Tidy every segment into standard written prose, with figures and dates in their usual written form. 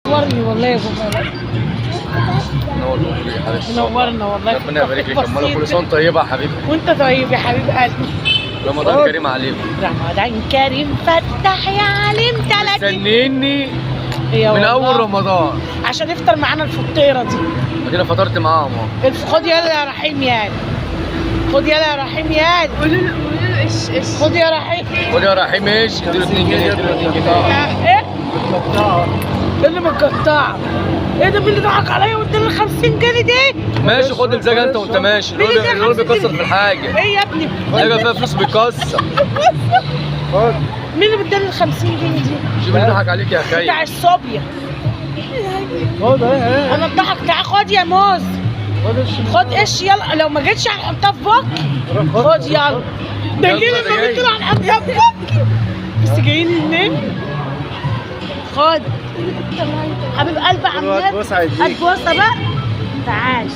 نورني والله يا ابو منورنا والله. ربنا يبارك لك. امال كل سنه طيبه يا حبيبي. وانت طيب يا حبيب قلبي. رمضان كريم عليكم. رمضان كريم فتح يا عالم 30. استنيني من اول رمضان عشان يفطر معانا الفطيره دي. ادينا فطرت معاهم اهو. خد يلا يا رحيم ياد. خد يلا يا رحيم ياد. قولوا له ايش خد يا رحيم. خد يا رحيم ايش؟ اديله 2 جنيه. اديله 2 جنيه. ايه؟ اللي متقطعه. ايه ده؟ مين اللي ضحك عليا واداني 50 جنيه دي؟ ماشي خد الزجاجه انت وانت ماشي. اللي بيكسر في الحاجه. ايه يا ابني؟ حاجه فيها فلوس بيكسر. مين اللي اداني 50 جنيه دي؟ شوف اللي ضحك عليك يا خي. بتاع الصوبيا. خد اهي. انا اتضحك. تعال خد يا موز. خد ايش يلا. لو ما جيتش هنحطها في بوكي. خد يلا. ده جه لما جيت هنحطها في بوكي. بس جايين منين؟ خد حبيب قلب عمال. هات بوسه بقى. تعال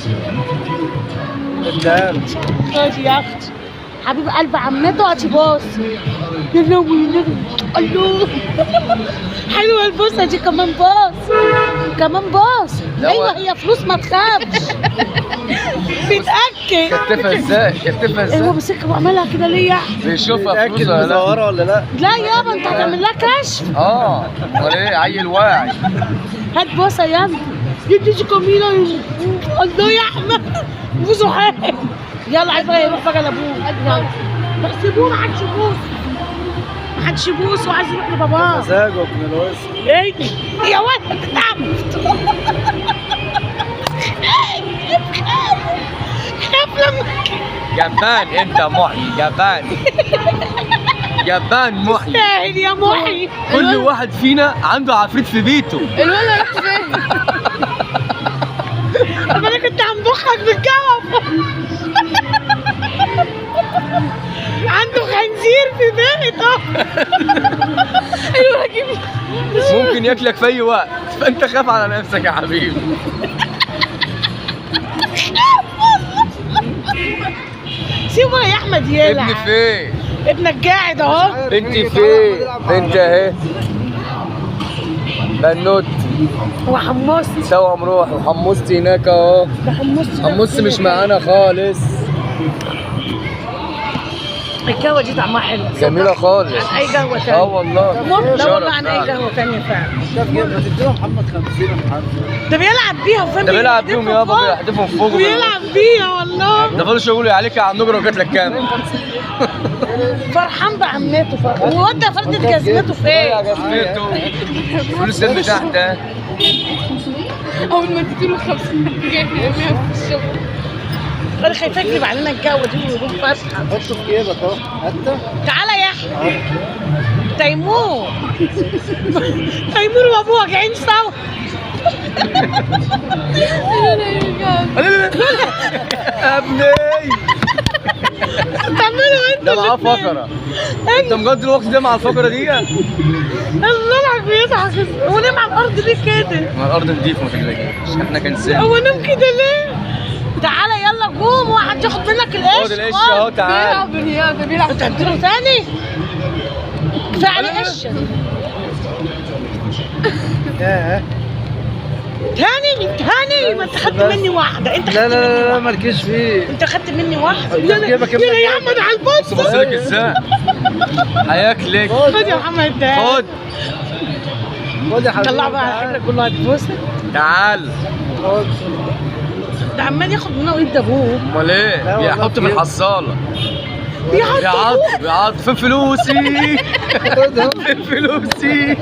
خد يا اختي. حبيب قلب عمته هاتي بوس. يا لهوي الله. حلوه البوسه دي. كمان بوس. كمان بوس. ايوه هي فلوس ما تخافش. بيتاكد. كتفها ازاي؟ كتفها ازاي؟ هو مسكها وعملها كده ليه؟ بيشوفها فلوس ولا لا؟ لا يابا انت هتعمل لها كشف. امال ايه؟ عيل واعي. هات بوسه يلا. دي جميله. الله يا احمد. بوسه حاجه. يلا عايز بقى يروح بقى لابوه. بس ابوه ما حدش يبوس. ما حدش يبوس وعايز يروح لباباه. مزاجه ابن الوسط. ايه يا ولد تعبت. جبان انت محي. جبان. جبان محي. يستاهل يا محي. كل واحد فينا عنده عفريت في بيته. الولد راح فين؟ طب انا كنت هنبخك بالجوف. عنده خنزير في بيته. ممكن ياكلك في اي وقت فانت خاف على نفسك يا حبيبي. سيبه يا احمد يلعب. ابني فين؟ ابنك قاعد اهو. انت فين؟ انت اهي. بنوت وحمصت. توأم روح وحمصتي هناك اهو. ده حمصت. حمصت مش معانا خالص. القهوه دي طعمها حلو. جميلة خالص. عن اي قهوه ثانيه. والله. لا والله عن اي قهوه ثانيه فعلا. ما تديله محمد 50 يا محمد. ده بيلعب بيها وفين؟ ده بيلعب بيهم يابا. بيحدفهم فوق. بيلعب بيها والله. ده فاضل شغل عليك يا عم نجرة وجات لك كام؟ فرحان بعمته. فرحان. وودى فردة جزمته فين؟ جزمته. فلوس اللي تحت ده. اول ما تديله 50 جنيه يرميها في الشغل. انا خايفه يكذب علينا الجو دي ويروح فاتحه. حطه في جيبك اهو. انت تعالى يا احمد. تيمور. تيمور وابوه راجعين سوا. يا ابني تعملوا انتوا ده معاه فقرة. انت مقضي الوقت ده مع الفقرة دي؟ الله بيضحك. هو نام على الارض ليه كده؟ ما الارض نضيفة ما تقلقش. احنا كنسان. هو نام كده ليه؟ تعالى يلا قوم واحد ياخد منك القش. خد القش اهو تعالى. بيلعب بالرياضة بيلعب. انت هتديله تاني؟ كفايه عليه قش. تاني ما انت خدت مني واحده. انت خدت مني واحده. مالكيش فيه. انت خدت مني واحده. يلا يا احمد على البص. بص لك ازاي؟ هياكلك. خد يا محمد ده. خد يا حبيبي. طلع بقى على حجرك كله هتبوسه. تعال. ده عمال ياخد منه ويدي ابوه. امال ايه؟ بيحط في الحصالة. بيعض فين فلوسي؟ فين فلوسي؟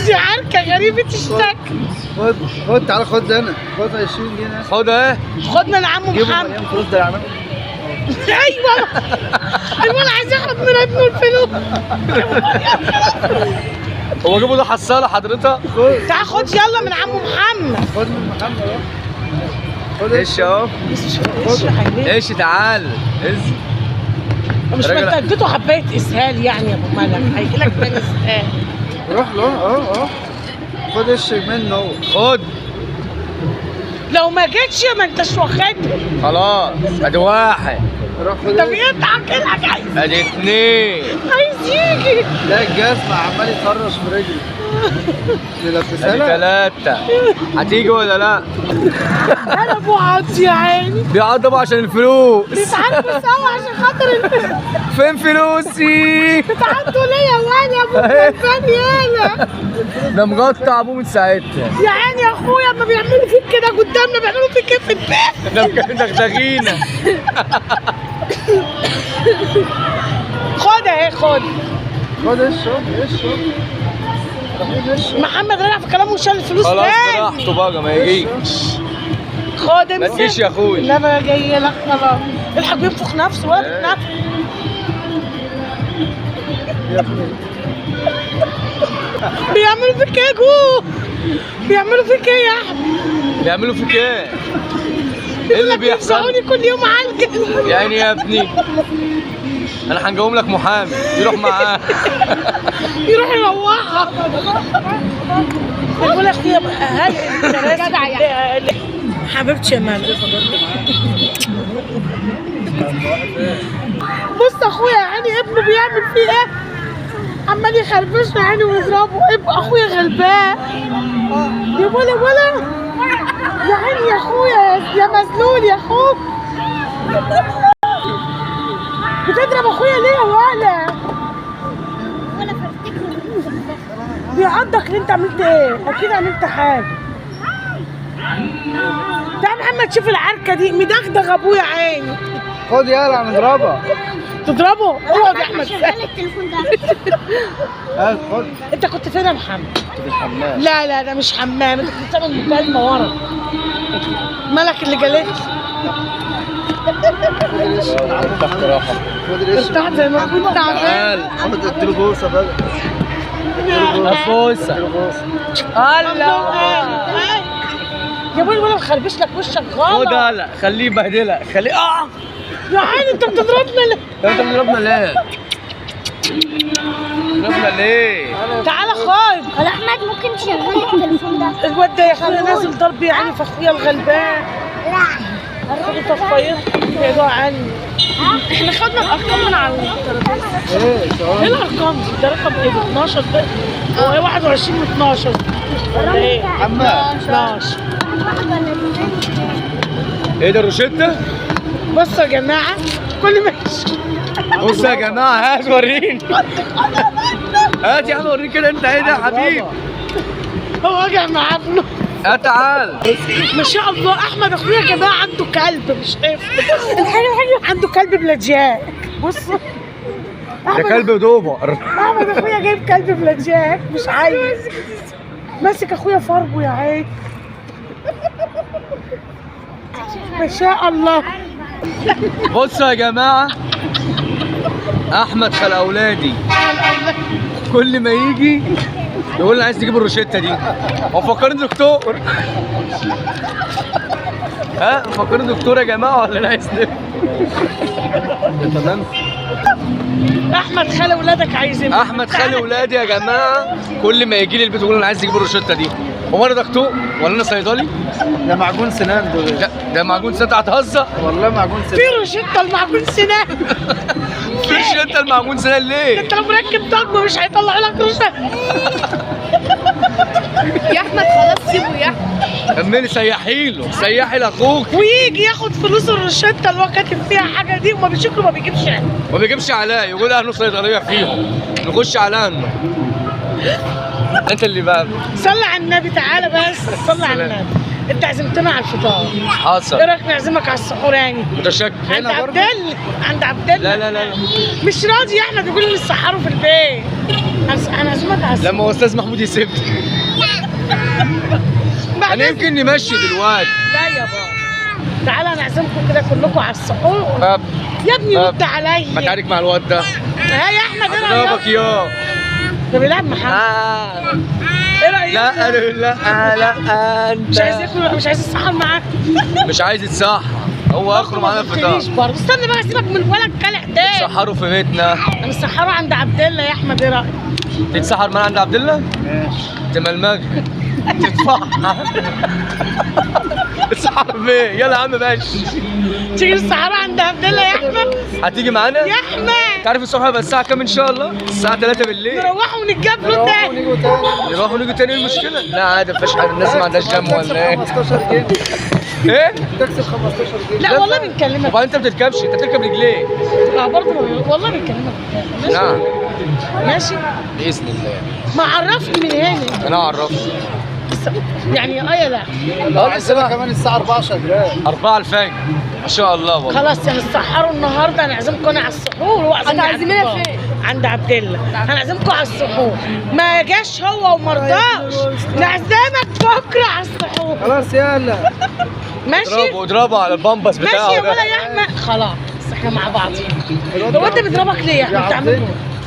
دي عركه غريبه الشكل. خد تعالى خد هنا. خد 20 جنيه. خد اهي. خدنا لعمو محمد. فلوس ده يا عم. ايوه الولد عايز ياخد من ابنه الفلوس. هو جابوا ده حصالة حضرتك؟ تعال خد يلا من عمو محمد. خد من محمد اهو. خد ايش اهو. ايش تعال. مش ما انت اديته حبايه اسهال يعني يا ابو ملك. هيجي لك تاني اسهال. روح له اهو. خد منه هو. خد. لو ما جيتش ما انتش واخدها. خلاص ادي واحد. روح خد. ده بيضحك لك. عايز ادي اتنين. عايز يجي. لا الجزمة عمال يطرش في رجلي. نلبسها ادي لها. 3. هتيجي ولا لا؟ انا ابو عطي يا عيني بيعضبوا عشان الفلوس. بيتعاركوا سوا عشان خاطر فين فلوسي؟ بيتعدوا ليا وانا يا ابو غلبان يالا. ده مقطع ابوه من ساعتها. يا عيني يا اخويا اما بيعملوا فيك كده قدامنا بيعملوا فيك ايه في البيت؟ ده دغدغينا. خد اهي خد. خد اشرب اشرب. اشرب. محمد رجع في كلامه وشال الفلوس خلاص تاني. براحته بقى ما يجيش. خد ما امسك. تجيش يا اخويا. لا بقى جاي لك خلاص. الحق بينفخ نفسه ولا بيتنفخ. يا ابني. بيعملوا فيك ايه جوه؟ بيعملوا فيك ايه يا احمد؟ بيعملوا فيك ايه؟ ايه اللي بيحصل؟ بيفزعوني كل يوم علقه. يا عيني يا ابني. انا هنجوم لك محامي يروح معاه. يروح يروحها. بقول يا اخويا هل جدع يعني. حبيبتي يا مال. بص اخويا يا عيني ابنه بيعمل فيه ايه؟ عمال يخربشنا عيني ويضربه. اخويا غلبان. يا ولا يا عيني يا اخويا يا مذلول يا اخوك. بتضرب اخويا ليه يا ولا؟ بيعضك ليه؟ انت عملت ايه؟ اكيد عملت حاجه. تعال محمد شوف العركه دي مدغدغ ابويا عيني. خد يلا نضربها. تضربه؟ اقعد يا احمد. التليفون ده. هات خد. انت كنت فين يا محمد؟ في الحمام. لا ده مش حمام، انت كنت بتعمل مكالمه ورا. مالك اللي جالك؟ خد الاشرب. تحت راحه. خد الاشرب. ارتحت زي ما كنت تعبان. تعال. خد اديله بوسه بقى. افوسه. اديله بوسه. الله. يا ابوي ولا مخربش لك وشك غلط. خد هلا خليه يبهدلك خليه يا عيني انت بتضربنا ليه؟ انت بتضربنا ليه؟ بتضربنا ليه؟ تعالى خد. ولا احمد ممكن تشغل التليفون ده؟ الواد ده يا اخويا نازل ضرب يا عيني في اخويا الغلبان. لا. طفاير بعيدوا عني. احنا خدنا الارقام من على الترابيزه. ايه ايه ثواني. الارقام دي؟ ده رقم ايه؟ 12 ده؟ هو ايه 21 و 12 ولا ايه؟ حمام. 12. ايه ده الروشته؟ بصوا يا جماعه كل ما بص يا جماعه هات وريني. هات يا عم وريني كده انت ايه ده يا حبيبي؟ هو وجع مع ابنه. تعال. ما شاء الله احمد اخويا يا جماعه عنده كلب مش طفل. الحاجه عنده كلب بلاجاك. بصوا ده كلب دوبر. احمد اخويا جايب كلب بلاجاك مش عايز. ماسك اخويا فربه يا عيني. ما شاء الله. بصوا يا جماعه احمد خال اولادي كل ما يجي يقول لي عايز تجيب الروشته دي. هو مفكرني دكتور. ها مفكرني دكتور يا جماعه ولا انا عايز تمام. احمد خال ولادك عايزين. احمد خالي ولادي يا جماعه كل ما يجي لي البيت يقول انا عايز اجيب الروشته دي. هو انا دكتور ولا انا صيدلي؟ ده معجون سنان دول. ده معجون سنان. هتهزر؟ والله معجون سنان. في روشته المعجون سنان. فيش انت المعجون سنان ليه؟ انت لو مركب ضغط مش هيطلع لك روشته. يا احمد خلاص سيبه يا احمد. كملي سيحي له سيحي لاخوك. ويجي ياخد فلوس الروشته اللي هو كاتب فيها حاجه دي وما بيشكله ما بيجيبش يعني. ما بيجيبش عليا يقول اهله صيدليه فيهم نخش على انه انت اللي بقى. صلي على النبي تعالى بس صلي على النبي. انت عزمتنا على الفطار. حصل. ايه رايك نعزمك على السحور يعني؟ متشكر. عند عبد الله. عند عبد الله. لا مش راضي يا احمد يقول لي نسحره في البيت. هنعزمك على السحور. لما استاذ محمود يسيبني انا يمكن نمشي دلوقتي. لا يا بابا تعالى هنعزمكم كده كلكم على السحور. طب يا ابني رد عليا. ما تعارك مع الواد ده. ها يا احمد ايه رايك؟ اضربك ياه. ده بيلعب محمد. ايه رايك؟ لا انت مش عايز ياكل مش عايز يسحر معاك. مش عايز يتسحر. هو اخره معانا الفطار. برضه استنى بقى سيبك من الولد كلع تاني. سحروا في بيتنا. انا مسحره عند عبد الله يا احمد ايه رايك؟ تتسحر معانا عند عبد الله؟ ماشي. تملمج تتفحر. صاحب ايه؟ يلا يا عم ماشي. تيجي الصحراء عند عبد الله يا احمد؟ هتيجي معانا؟ يا احمد تعرف الصبح هيبقى الساعة كام إن شاء الله؟ الساعة 3 بالليل. نروحوا ونتقابلوا تاني. نروح ونيجي تاني، إيه المشكلة؟ لا عادي مفيش حاجة، الناس ما عندهاش دم ولا إيه؟ 15 جنيه إيه؟ تكسب 15 جنيه. لا والله بنكلمك. وبعدين أنت ما بتركبش، أنت بتركب رجليه. اه برضه والله بنكلمك. ماشي؟ نعم. ماشي. بإذن الله. ما عرفني من هنا. أنا هعرفك. يعني يا لا. عندنا كمان الساعة 4 شغال. 4 الفجر. ما شاء الله والله. خلاص يعني السحروا النهارده هنعزمكم انا على السحور وعزمنا هتعزمينا فين؟ عند عبد الله. هنعزمكم على السحور. ما جاش هو وما رضاش. نعزمك بكره على السحور. خلاص يلا. ماشي؟ اضربه على البامبس ماشي بتاعه يا ده. ولا يا احمد. خلاص احنا مع بعض. هو انت بيضربك ليه يا احمد؟ بتعمل ايه؟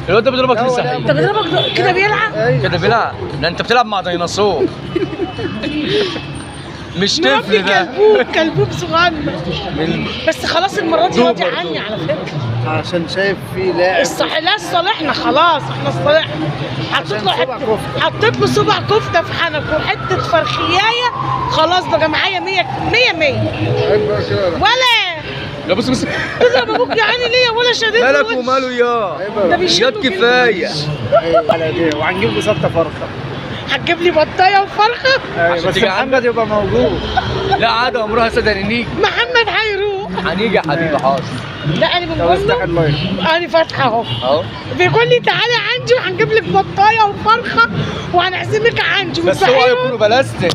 الواد ده بيضربك ليه صحيح؟ انت بيضربك كده بيلعب؟ كده بيلعب؟ ده انت بتلعب مع ديناصور. مش مربي طفل ده. كلبوب صغير. بس خلاص المره دي راضي عني على فكره. عشان شايف في لاعب. لا صالحنا خلاص احنا صالحنا. حطيت له حطيت له صبع كفته في حنكه وحته فرخيايه. خلاص بقى معايا 100 ولا لا بص تضرب ابوك يا عيني ليه ولا شديد مالك وماله يا ده بيشد ياد كفايه. وهنجيب له سته فرخه. هتجيب لي بطايه وفرخه. بس تيجي محمد يبقى موجود. لا عادي عمرها صدق نيجي. محمد هيروح. هنيجي يا حبيبي حاضر. لا انا طب بنقول افتح له اللايف. انا فاتحه اهو. اهو. بيقول لي تعالي عندي وهنجيب لك بطايه وفرخه وهنعزمك عندي. بس هو يكونوا بلاستيك.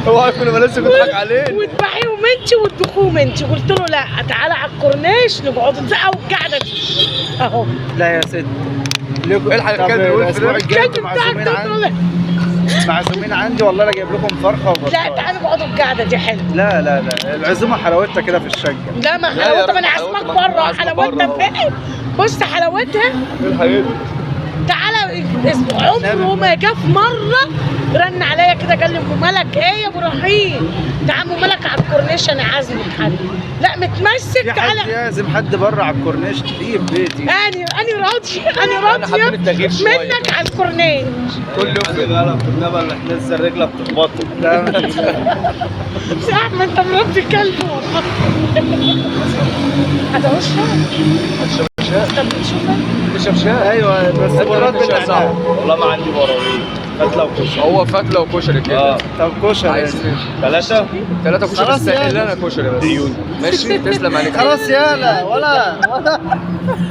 هو يكونوا بلاستيك ويضحك علينا. وتبيعيهم انت وتدخوهم انت. قلت له لا تعالى على الكورنيش نقعدوا بقى والقعده دي اهو. لا يا ست. الحق الكلب يقول في الاسبوع ده. الجاي الكلب انتوا بتاعك معزومين ده عندي. معزومين عندي والله لا جايب لكم فرخه وبطاطا. لا تعالى نقعدوا القعده دي حلوه. لا لا لا العزومه حلاوتها كده في الشقه. لا ما لا يا حلاوتها. راجل، ما انا عازمك حلاوتها بره. عازمك حلاوتها بره. فين؟ بص حلاوتها. تعالى عمره ما جه في مره رن عليا كده قال لي ام ملك ايه يا ابو رحيم؟ تعال ام ملك على الكورنيش انا عازمك حد. لا متمسك في تعالى. حد يعزم حد بره على الكورنيش تيجي في بيتي. انا راضيه أنا حابين التغيير شوية. منك على الكورنيش. كل يوم لا بالنبى اللي تنزل رجلك تخبطه. لا يا احمد انت مربي كلب والله. هذا وشه؟ طب بتشوفها؟ شفشاه. ايوه بس مرات بالنعناع. والله ما عندي براويل فتله وكشري. هو فتله وكشري كده. طب كشري. عايز 3 3 كشري خلاص بس يا اللي انا كشري بس. ماشي تسلم عليك. خلاص يلا ولا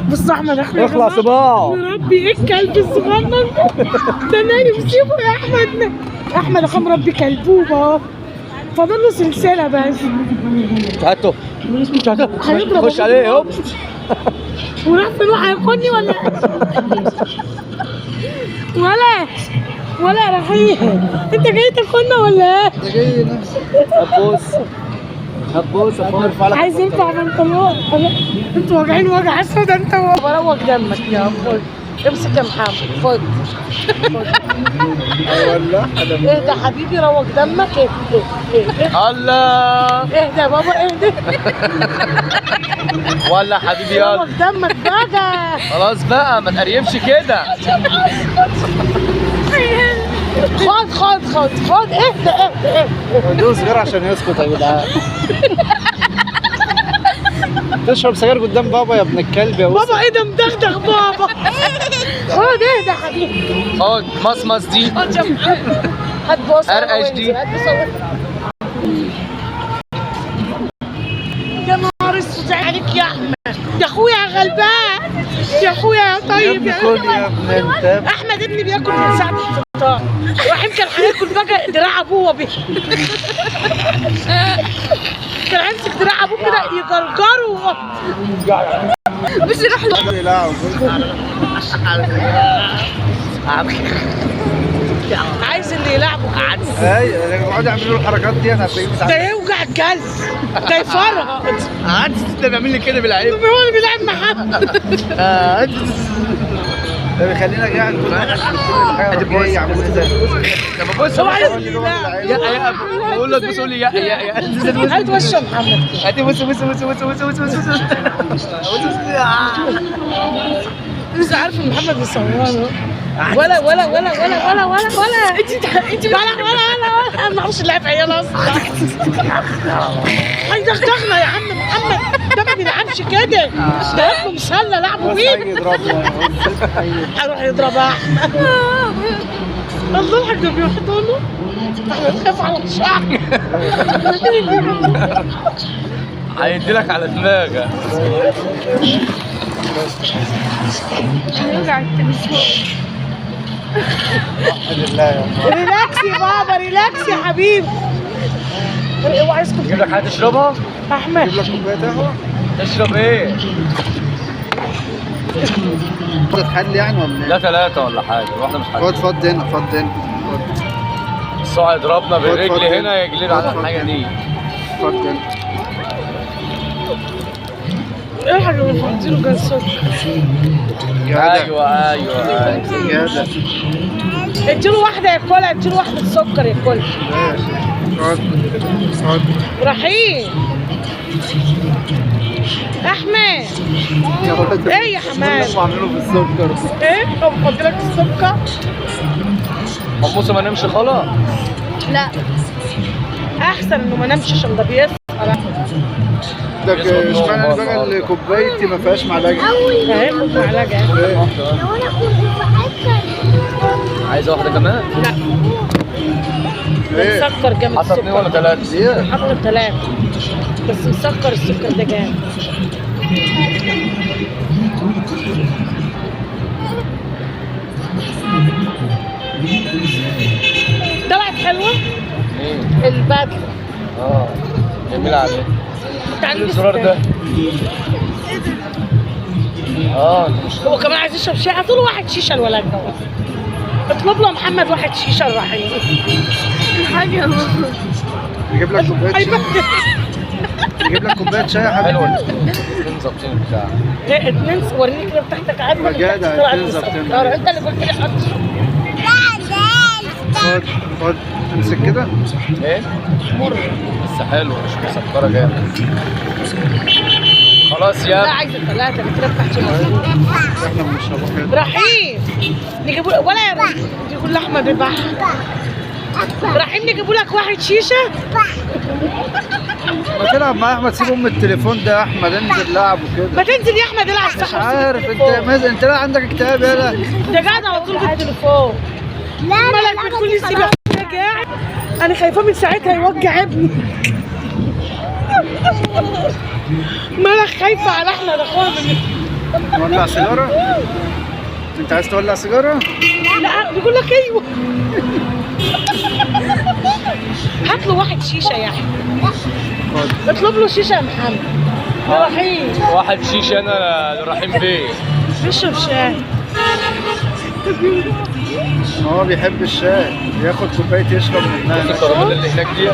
بص احمد اخويا اخلع صباعه. مربي ايه الكلب الصغنن ده نايم سيبه يا احمد. احمد اخو مربي كلبوب اهو. فاضل له سلسله بس. هاته هيضرب خش عليه هوب. وراح فين هياكلني ولا ولا يا رحيم انت جاي تاكلنا ولا ايه؟ ده جاي نفسك. هتبوس عايز يرفع بنطلون. انتوا واجعين وجع اسود انت بروق دمك يا خد. امسك يا محمد خد. ولا اهدى حبيبي روق دمك. اهدى الله. اهدى يا بابا اهدى. ولا حبيبي روق يلا. دمك بقى. خلاص بقى ما تقريبش كده. خد اهدى. دوس غير عشان يسكت يا جدعان. تشرب سجاير قدام بابا يا ابن الكلب يا بابا ايه ده مدغدغ بابا. خد اهدى حبيبي. خد مصمص دي. خد يا محمد. هات بوسه. قرقش دي. هات بوسه. يا نهار اسود عليك يا احمد. يا اخويا يا غلبان. يا اخويا يا طيب يا ابني كل يا ابن انت. احمد ابني بياكل من ساعه الفطار. رحيم كان هياكل بقى دراع ابوه بيه. كان هيمسك دراع ابوه كده يجرجره. مش راح له. لا عايز اللي يلعبه. ايوه يقعدوا يعملوا الحركات دي هتلاقيه ده بتاع. يوجع الجلد. ده يفرهد. ده بيعمل لي كده بالعيب. هو اللي بيلعب محمد. ده بيخلينا قاعد كل حاجه جاي يعملوا زي لما بص هو عايز يا يلعب. يا بقول لك بص قول لي يا هات وشه محمد. هاتي بص لسه عارف ان محمد بيصوره. ولا انت ولا انا ما اعرفش اللعب عيال اصلا. هيدغدغنا يا عم محمد، ده ما بيلعبش كده، ده هات له مسله لعبوا بص بيه. هيجي يضربنا. هروح يضربها احمد. الله الحاج ده بيحطوا له احنا نخاف على الشعر. هيديلك على دماغك. هيوجع التليفون. الحمد لله يا الله. ريلاكس يا بابا، ريلاكس يا حبيبي. اوعى اسكت اجيب لك حاجه تشربها؟ احمد. اجيب لك كوبايه قهوه. تشرب ايه؟ تتحل يعني ولا لا ايه؟ 3 ولا حاجه، واحده مش حاجه. خد فض هنا، فض هنا. الصاع يضربنا بالرجل خد. هنا يجلد على خد. الحاجه دي. فض هنا. ايه الحاجه اللي بتديله كان سكر؟ ايوه زيادة. اديله واحده ياكلها، اديله واحده سكر ياكلها. خد. خد. ايه رحيم. احمد. يا ولد. ايه يا حماد؟ اللي بعمله بالسكر. ايه هو بيحط لك السكر؟ حموسه ما نمشي خلاص. لا احسن انه ما نمشي عشان ده بيسهر. ده اشمعنى بقى اللي كوبايتي ما فيهاش معلقه؟ هياخد معلقه. عايزه واحده كمان؟ لا ايه؟ مسكر جامد حصل 2 ولا 3؟ ايه؟ حط 3 بس مسكر السكر ده جامد. طلعت حلوه ايه؟ البدله. اه جميله عليه. تعالي الزرار ده. اه هو كمان عايز يشرب شاي، هاتوا له واحد شيشه الولد ده. اطلب له محمد واحد شيشه الرحيم. حاجة نجيب لك كوبايه شاي. هيبهدل. نجيب لك كوبايه شاي يا حلو حبيبي. الاثنين ظابطين بتاع. ايه 2 وريني كده بتاعتك عادي. ما جدع، طلعت 2 ظابطين. مسكرة. انت اللي قلت لي حط. خد. خد. امسك كده. ايه؟ مر بس حلو مش مسكره جامد. خلاص لا يا عايزه 3 كده بتاعتي. احنا بنشربه كده. رحيم نجيبوا ولا يا رحيم يقول لاحمد يبقى رحيم نجيبوا لك واحد شيشه. ما تلعب مع احمد، سيب ام التليفون ده يا احمد، انزل لعب ما وكده. تنزل يا احمد العب صح. مش عارف انت لا عندك اكتئاب يالا. انت قاعد على طول بالتليفون. مالك بتقول لي سيب اخويا قاعد؟ انا خايفه من ساعتها يوجع ابني. مالك خايفه على احمد اخويا من نولع سيجاره؟ انت عايز تولع سيجاره؟ لا بيقول لك ايوه. هات له واحد شيشه يا احمد. خد. اطلب له شيشه يا محمد. يا رحيم واحد شيشه انا لرحيم بيه. بيشرب شاي. هو بيحب الشاي، ياخد كوبايه يشرب منها. الكراميل اللي هناك دي